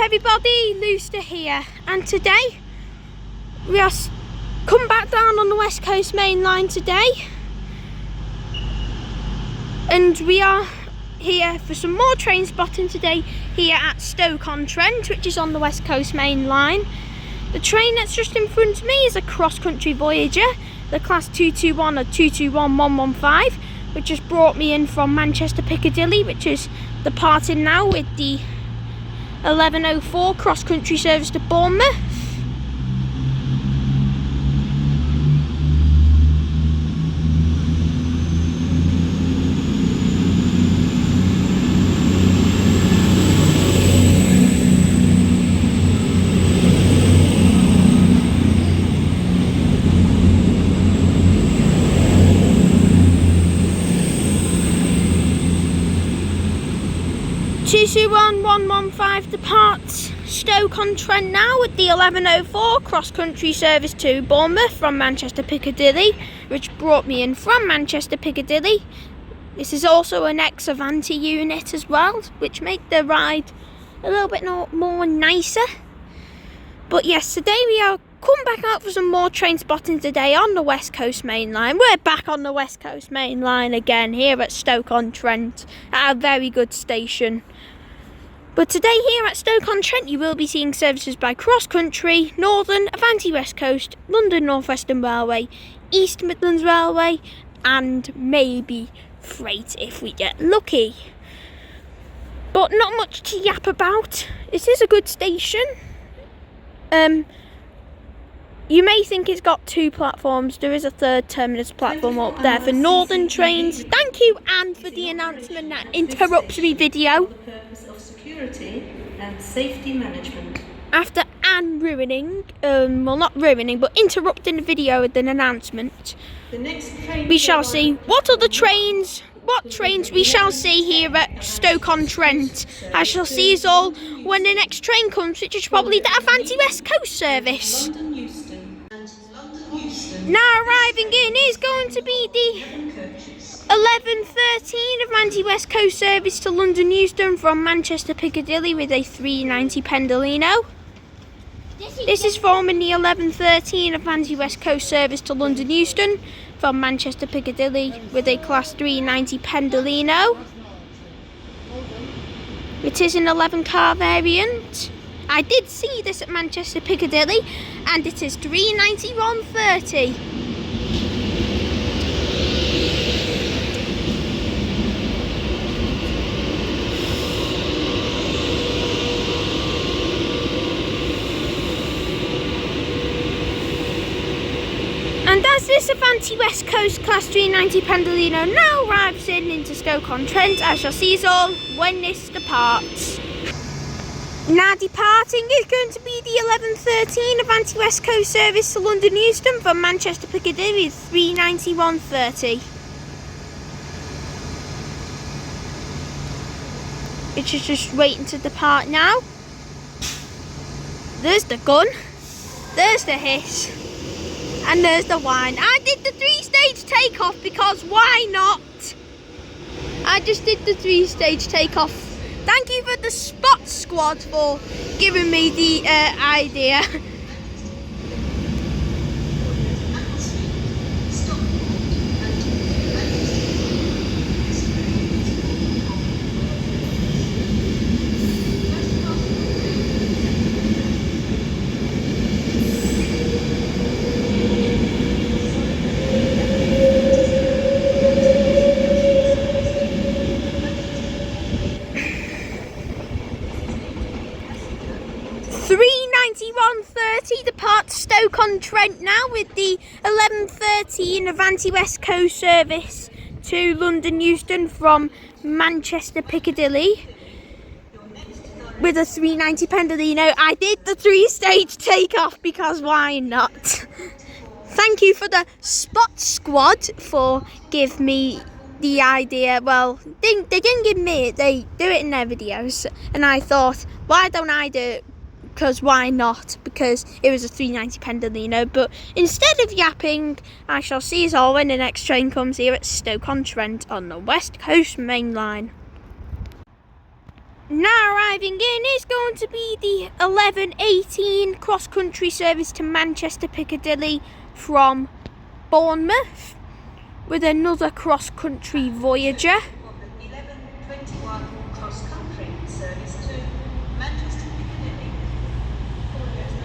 Everybody, Looster here, and today we are come back down on the West Coast Main Line today, and we are here for some more train spotting today here at Stoke-On-Trent, which is on the West Coast Main Line. The train that's just in front of me is a cross-country Voyager, the Class 221 or 221115, which has brought me in from Manchester Piccadilly, which is departing now with the 11:04 cross-country service to Bournemouth. (221-115) departs Stoke-on-Trent now with the 11:04 cross-country service to Bournemouth from Manchester Piccadilly, which brought me in from Manchester Piccadilly. This is also an ex-Avanti unit as well, which make the ride a little bit more nicer. But yes, today we are come back out for some more train spotting today on the West Coast Main Line. We're back on the West Coast Main Line again here at Stoke-on-Trent at a very good station. But today here at Stoke-on-Trent you will be seeing services by Cross Country, Northern, Avanti West Coast, London North Western Railway, East Midlands Railway, and maybe freight if we get lucky. But not much to yap about. It is a good station. You may think it's got two platforms. There is a third terminus platform up there for Northern Trains. Thank you, Anne, for the announcement that interrupts me video. For the purpose of security and safety management. After Anne ruining, well not ruining, but interrupting the video with an announcement, The next train we shall see what trains we shall see here at Stoke-on-Trent. I shall see us all when the next train comes, which is probably the Avanti West Coast service. London Euston and London Euston. Now arriving in is going to be the 11:13 Avanti West Coast service to London Euston from Manchester Piccadilly with a 390 Pendolino. This is forming the 11:13 Avanti West Coast service to London Euston from Manchester Piccadilly with a Class 390 Pendolino. It is an 11 car variant. I did see this at Manchester Piccadilly and it is 391.30. And as this Avanti West Coast Class 390 Pendolino now arrives into Stoke-on-Trent, I shall see us all when this departs. Now departing is going to be the 11:13 Avanti West Coast service to London Euston from Manchester Piccadilly with 391.30. Which is just waiting to depart now. There's the gun, there's the hiss, and there's the whine. I did the 3-stage takeoff because why not? I just did the 3-stage takeoff. Thank you for the Spot Squad for giving me the idea. 11:30 departs Stoke-On-Trent now with the 11:13 Avanti West Coast service to London Euston from Manchester Piccadilly with a 390 Pendolino. I did the 3-stage takeoff because why not? Thank you for the Spot Squad for giving me the idea. Well, they didn't give me it, they do it in their videos. And I thought, why don't I do it? Because why not? Because it was a 390 Pendolino. But instead of yapping, I shall see us all when the next train comes here at Stoke-On-Trent on the West Coast Mainline. Now arriving in is going to be the 11:18 cross-country service to Manchester Piccadilly from Bournemouth with another cross-country Voyager. 11:21 cross-country service to Manchester Piccadilly,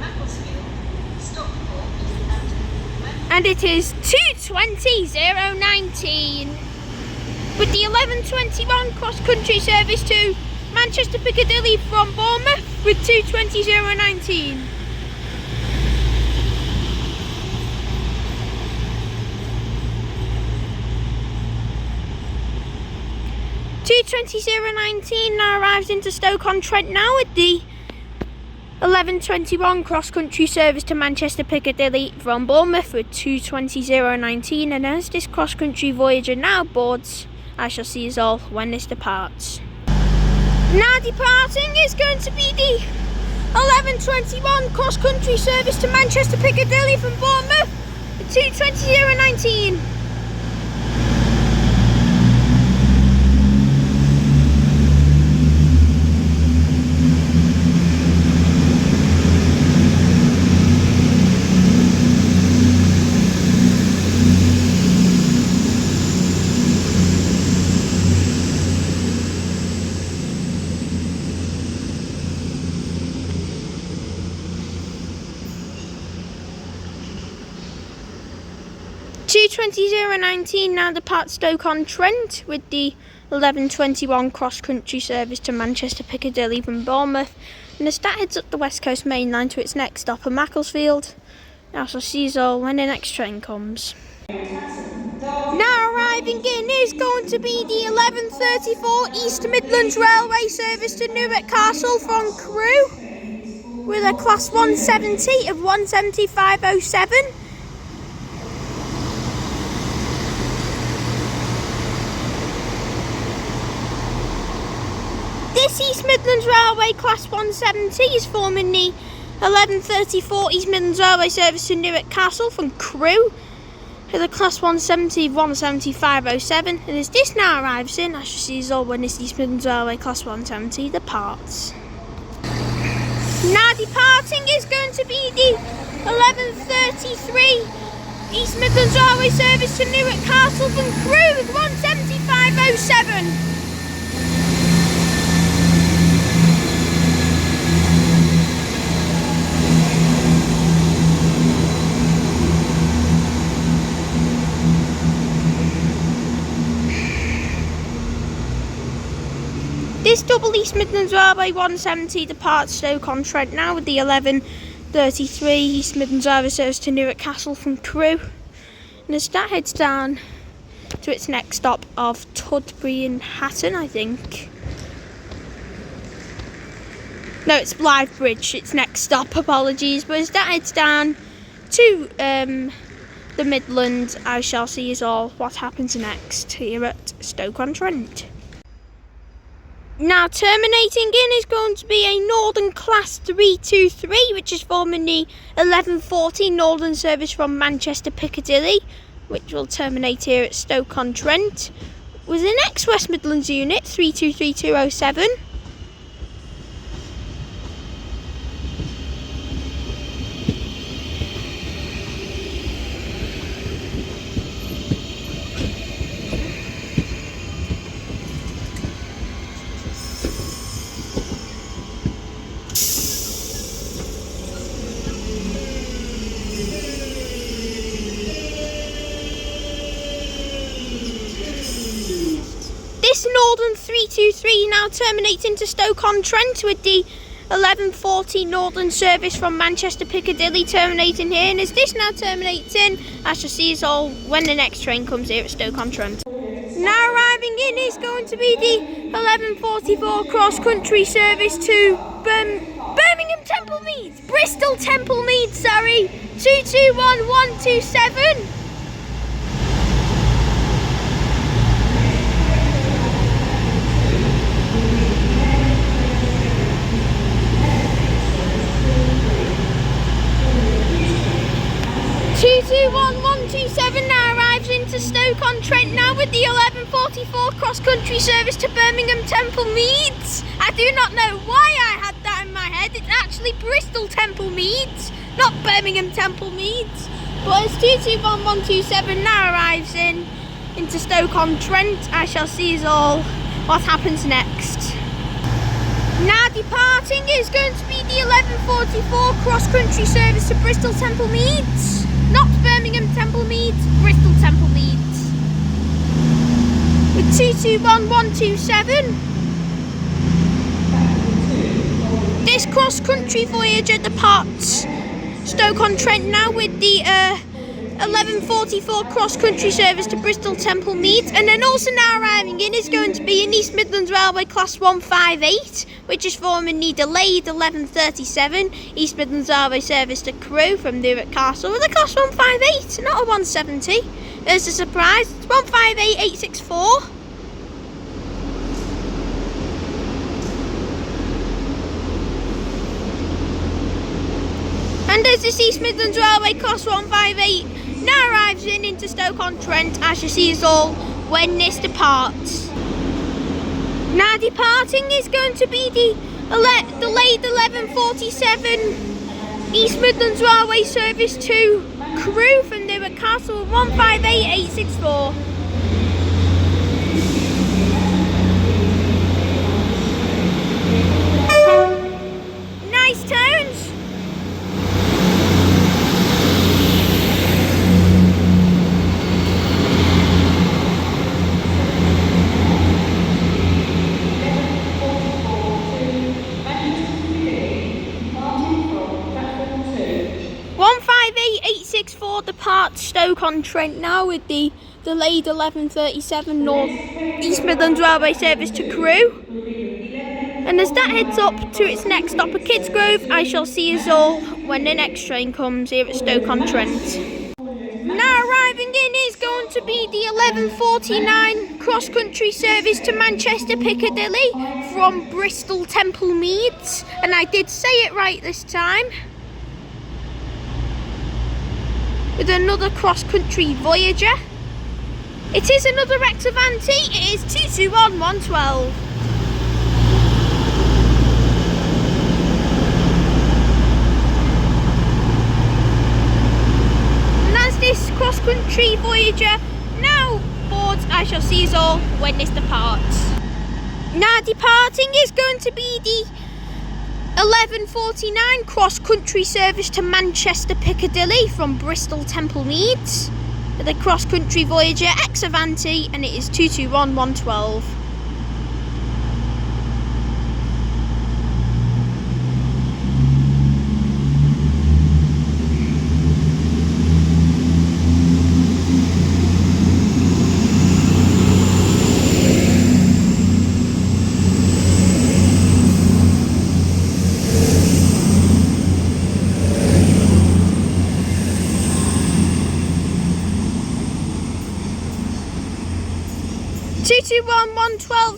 Macclesfield, Stockport And it is 2:20:019 with the 11:21 cross-country service to Manchester Piccadilly from Bournemouth with 2:20:019. 2:20:019 now arrives into Stoke-On-Trent now with the 11:21 cross-country service to Manchester Piccadilly from Bournemouth with 2:20:019. And as this cross-country Voyager now boards, I shall see us all when this departs. Now departing is going to be the 11:21 cross-country service to Manchester Piccadilly from Bournemouth with 2:20:019. 2:20:019 now departs Stoke-On-Trent with the 11:21 cross-country service to Manchester Piccadilly from Bournemouth. And as that heads up the West Coast Mainline to its next stop at Macclesfield, I shall see you all when the next train comes. Now arriving in is going to be the 11:34 East Midlands Railway service to Newark Castle from Crewe with a Class 170 of 175.07. This East Midlands Railway Class 170 is forming the 11:34 East Midlands Railway service to Newark Castle from Crewe with a Class 170 of 175.07. And as this now arrives in, I shall see you all when this East Midlands Railway Class 170 departs. Now departing is going to be the 11:33 East Midlands Railway service to Newark Castle from Crewe with 175.07. This double East Midlands Railway 170 departs Stoke-On-Trent now with the 11:33 East Midlands Railway service to Newark Castle from Crewe. And as that heads down to its next stop of Tudbury and Hatton, I think. No, it's Blythe Bridge, its next stop, apologies. But as that heads down to the Midlands, I shall see us all what happens next here at Stoke-On-Trent. Now terminating in is going to be a Northern Class 323, which is forming the 11:14 Northern service from Manchester Piccadilly, which will terminate here at Stoke-On-Trent with the next West Midlands unit 323207. This Northern 323 now terminates into Stoke-On-Trent with the 11:40 Northern service from Manchester Piccadilly terminating here, and as this now terminating, I shall see us all when the next train comes here at Stoke-On-Trent. Now arriving in is going to be the 11:44 cross-country service to Birmingham Temple Meads, Bristol Temple Meads, sorry, 221127. 221127 now arrives into Stoke-On-Trent now with the 11:44 cross-country service to Birmingham Temple Meads. I do not know why I had that in my head. It's actually Bristol Temple Meads, not Birmingham Temple Meads. But as 221127 now arrives into Stoke-On-Trent, I shall see us all what happens next. Now departing is going to be the 11:44 cross-country service to Bristol Temple Meads. Not Birmingham Temple Meads, Bristol Temple Meads. With 221127. This cross-country Voyager departs Stoke-On-Trent now with the 11:44 cross-country service to Bristol Temple Meads, and then also now arriving in is going to be an East Midlands Railway Class 158, which is forming the delayed 11:37 East Midlands Railway service to Crewe from Newark Castle with a Class 158, not a 170. There's a surprise, it's 158864. And as this East Midlands Railway Class 158 now arrives into Stoke-On-Trent, I shall see us all when this departs. Now departing is going to be the delayed 11:47 East Midlands Railway service to Crewe from Newark Castle 158864. Nice tones. Departs Stoke-On-Trent now with the delayed 11:37 North East Midlands Railway service to Crewe. And as that heads up to its next stop at Kidsgrove, I shall see us all when the next train comes here at Stoke-On-Trent. Now arriving in is going to be the 11:49 cross-country service to Manchester Piccadilly from Bristol Temple Meads, and I did say it right this time. With another cross-country Voyager. It is another Rex Avanti, it is 221112. And as this cross-country Voyager now boards, I shall see us all when this departs. Now departing is going to be the 11:49 cross-country service to Manchester Piccadilly from Bristol Temple Meads. The cross-country Voyager X Avanti, and it is 221112.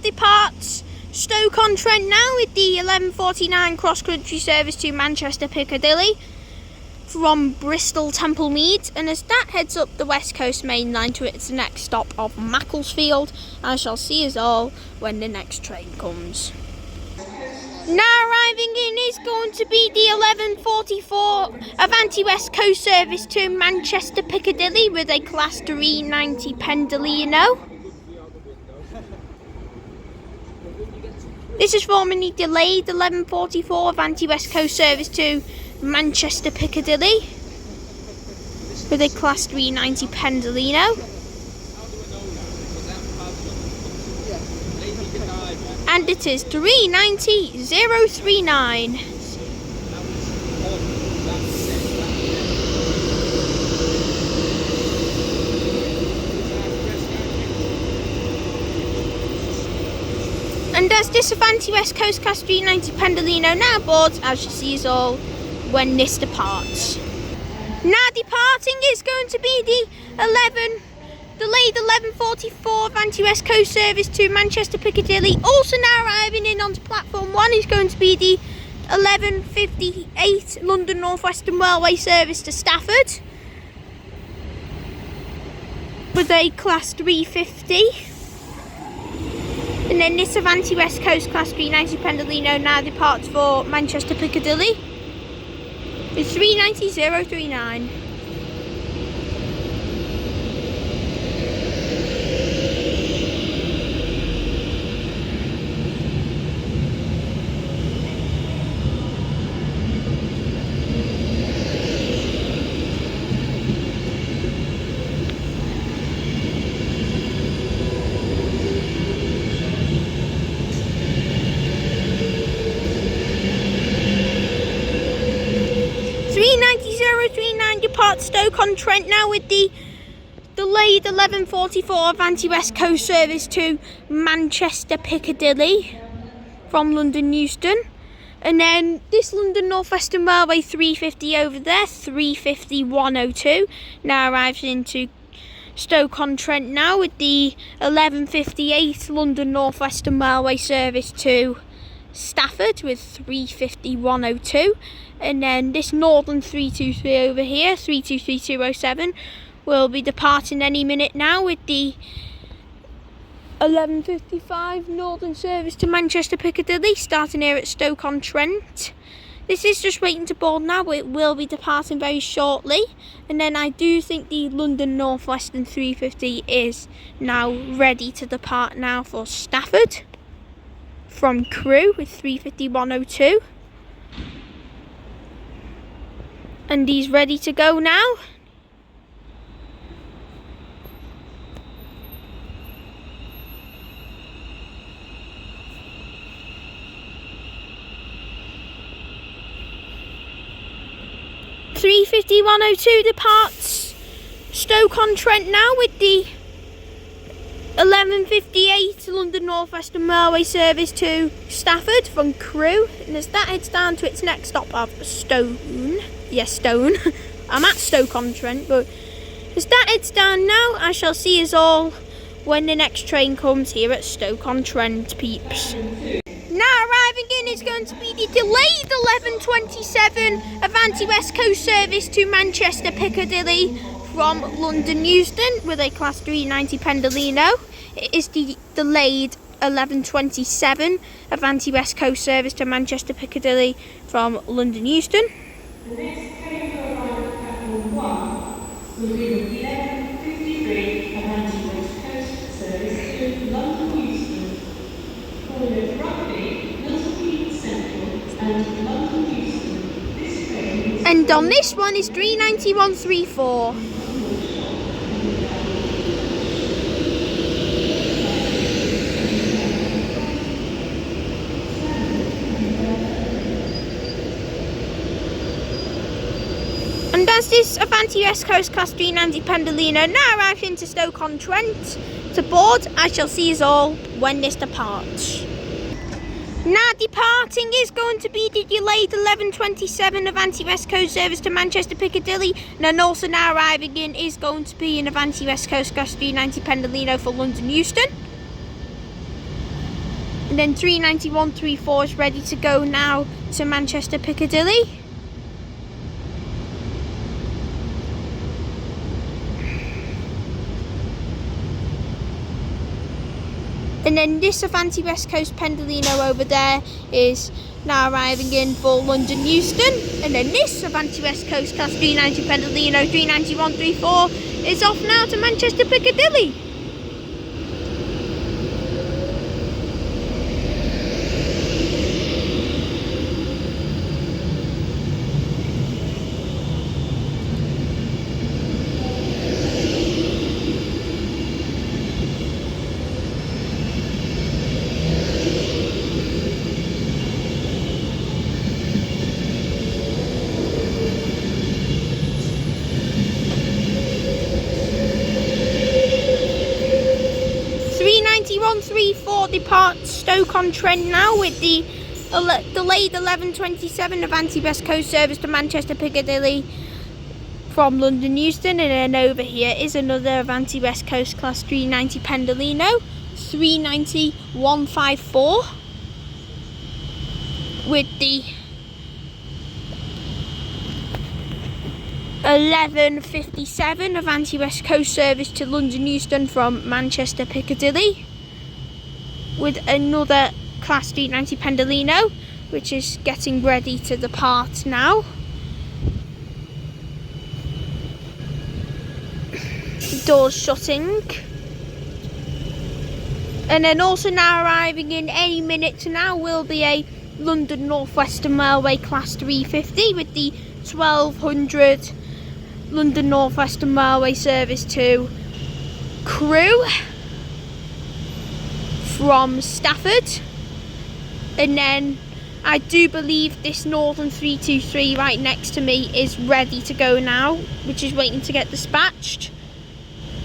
Departs Stoke-On-Trent now with the 11:49 cross-country service to Manchester Piccadilly from Bristol Temple Meads, and as that heads up the West Coast Main Line to its next stop of Macclesfield, I shall see us all when the next train comes. Now arriving in is going to be the 11:44 Avanti West Coast service to Manchester Piccadilly with a Class 390 Pendolino. This is forming the delayed 11:44 Avanti West Coast service to Manchester Piccadilly with a Class 390 Pendolino. and it is 390,039. And as this Avanti West Coast Class 390 Pendolino now boards, as you see is all when this departs. Now departing is going to be the delayed 11:44 Avanti West Coast service to Manchester Piccadilly. Also now arriving in onto platform 1 is going to be the 11:58 London North Western Railway service to Stafford with a Class 350. And then this Avanti West Coast Class 390 Pendolino now departs for Manchester Piccadilly with 390,039. Depart Stoke-On-Trent now with the delayed 11:44 Avanti West Coast service to Manchester Piccadilly from London Euston. And then this London North Western Railway 350 over there, 350-102, now arrives into Stoke-On-Trent now with the 11:58 London North Western Railway service to Stafford with 350-102. And then this Northern 323 over here, 323-207, will be departing any minute now with the 11:55 Northern service to Manchester Piccadilly, starting here at Stoke-On-Trent. This is just waiting to board now, but it will be departing very shortly. And then I do think the London North Western 350 is now ready to depart now for Stafford from Crewe with 350-102. And he's ready to go now. (350-102) departs Stoke-On-Trent now with the 11:58 London North Western Railway service to Stafford from Crewe. And as that heads down to its next stop of Stone. Yes, Stone. I'm at Stoke-On-Trent, but as that heads down now, I shall see us all when the next train comes here at Stoke-On-Trent, peeps. Now arriving in is going to be the delayed 11:27 Avanti West Coast service to Manchester Piccadilly from London Euston with a Class 390 Pendolino. It is the delayed 11:27 Avanti West Coast service to Manchester Piccadilly from London Euston. The next train to arrive at platform 1 will be the 11:53 Avanti West Coast service to London Euston, followed roughly Milton Keynes Central and London Euston. This train is And on this one is 390-134. And as this Avanti West Coast Class 390 Pendolino now arrives into Stoke-On-Trent to board, I shall see us all when this departs. Now departing is going to be the delayed 11:27 Avanti West Coast service to Manchester Piccadilly, and then also now arriving in is going to be an Avanti West Coast Class 390 Pendolino for London Euston. And then 390-134 is ready to go now to Manchester Piccadilly. And then this Avanti West Coast Pendolino over there is now arriving in for London Euston. And then this Avanti West Coast Class 390 Pendolino 390-134 is off now to Manchester Piccadilly. departs Stoke-On-Trent now with the delayed 11:27 Avanti West Coast service to Manchester Piccadilly from London Euston, and then over here is another Avanti West Coast Class 390 Pendolino, 390-154 with the 11:57 Avanti West Coast service to London Euston from Manchester Piccadilly, with another Class 390 Pendolino which is getting ready to depart now. Doors shutting. And then also now arriving in any minute now will be a London North Western Railway Class 350 with the 1200 London North Western Railway service to Crewe from Stafford. And then I do believe this Northern 323 right next to me is ready to go now, which is waiting to get dispatched,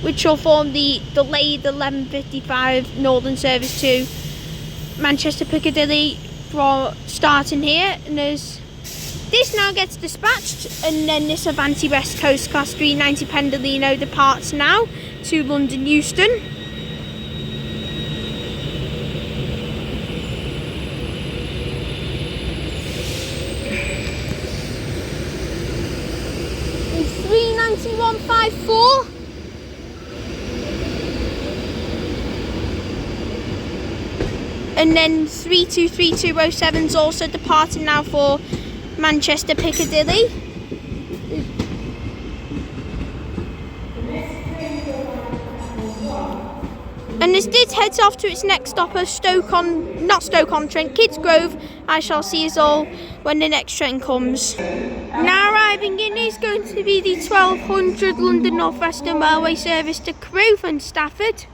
which will form the delayed 11:55 Northern service to Manchester Piccadilly for starting here. And as this now gets dispatched, and then this Avanti West Coast Class 390 Pendolino departs now to London Euston. It's 390-154. And then 323207 is also departing now for Manchester Piccadilly. And as this heads off to its next stop of Stoke-On-Trent, Kids Grove, I shall see us all when the next train comes. Now arriving in is going to be the 1200 London North Western Railway service to Crewe from Stafford,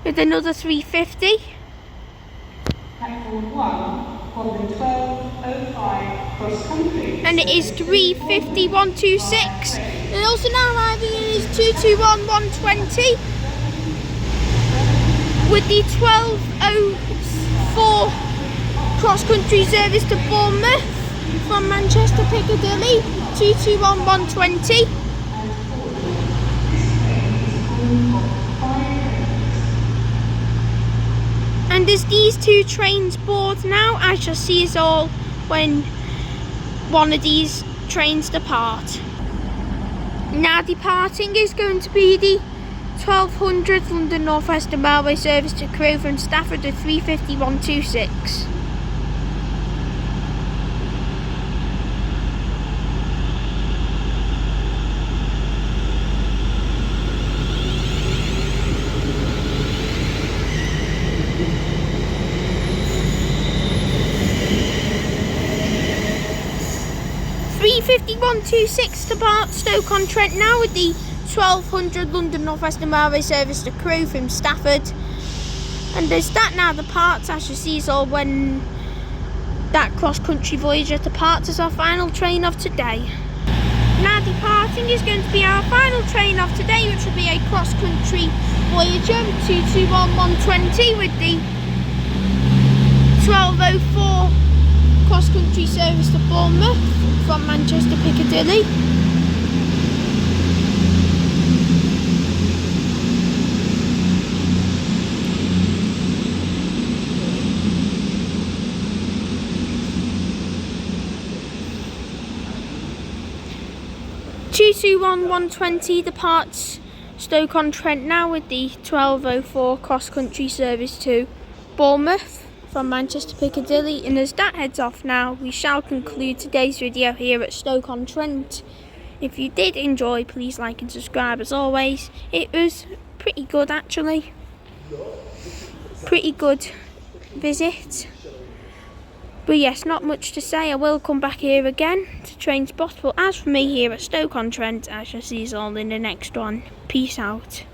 with another 350. Platform 1 from the 12:05 cross country. And it is 350-126. And also now arriving in is 221-120 with the 12:04 cross country service to Bournemouth from Manchester Piccadilly, 221-120. And as these two trains board now, I shall see us all when one of these trains depart. Now departing is going to be the 1200 London North Western Railway service to Crewe from Stafford at 350-126. (350-126) depart Stoke-On-Trent now with the 1200 London North Western Railway service to Crewe from Stafford. And as that now departs, I shall see us all when that cross-country Voyager departs as our final train of today. Now departing is going to be our final train of today, which will be a cross-country Voyager 221-120 with the 12:04 cross-country service to Bournemouth from Manchester Piccadilly. (221-120) departs Stoke-On-Trent now with the 12:04 cross-country service to Bournemouth from Manchester Piccadilly. And as that heads off now, we shall conclude today's video here at Stoke-On-Trent. If you did enjoy, please like and subscribe as always. It was pretty good actually. Pretty good visit. But yes, not much to say. I will come back here again to Trainspot. But as for me here at Stoke-On-Trent, I shall see you all in the next one. Peace out.